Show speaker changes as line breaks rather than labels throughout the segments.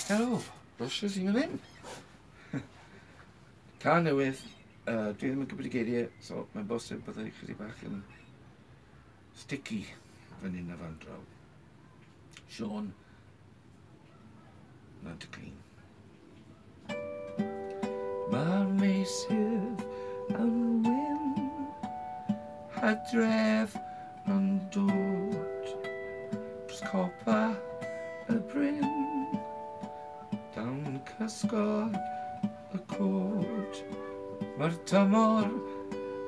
Helo, Rhosier sy'n mynd hyn. Can newydd, dwi ddim yn gwybod y geiriau, so mae'n bosib byddai chydig bach yn sticky fan hyn a fan draw. Sion Nantyclun. Mae'r meysydd yn wyn, hadref yn dod, dros copa y bryn, dan cysgod y cod. Mae'r tymor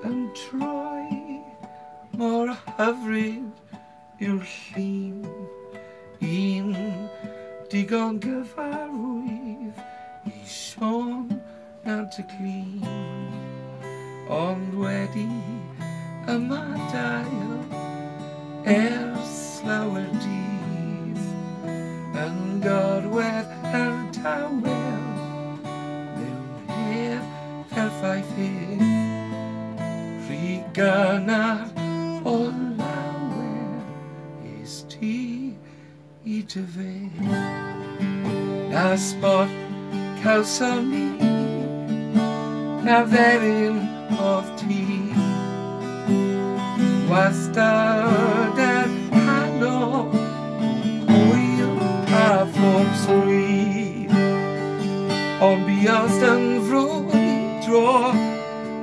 yn troi, mor hyfryd yw'r llun, un digon gyfarwydd i Sion Nantyclun. Ond wedi ymadael ers lawer dydd, yn gorwedd yr tawel mewn her perffaith hedd, rhy gynnar o lawer is ti i dyfed. Na spot cawsom ni, na dderin of ti, wastad yr hano hwyl a phob sgwyd. Ond buost yn frwydro,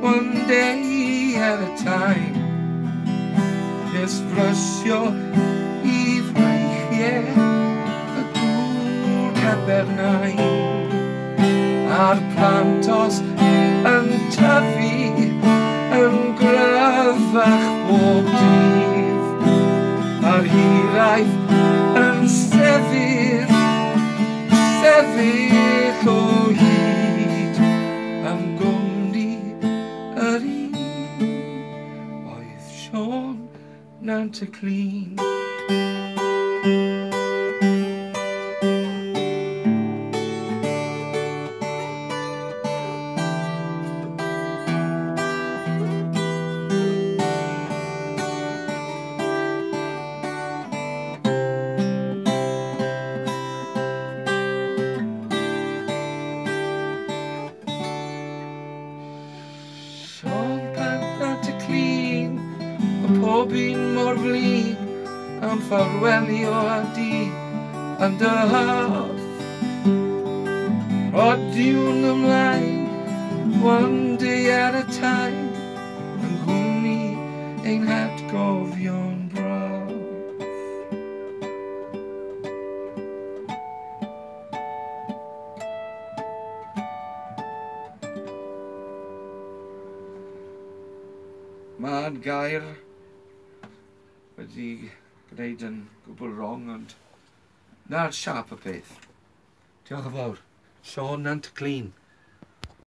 one day at a time, nes frysio I fraichiau y gŵr Cabernain, a'r plantos yn tyfu yn gryfach bob dydd, a'r hiraeth yn sefyll o hyd, am gwmni yr un oedd Sion Nantyclun. Pob un mor flin am ffarwelio a di yn dy haf. Rodiwn ymlaen, one day at a time, yng nghwmni ein hatgofion braf. Mae'n gair wedi gwneud yn gwbl wrong, ond na'r siap y peth. Diolch yn fawr. Sion Nantyclun.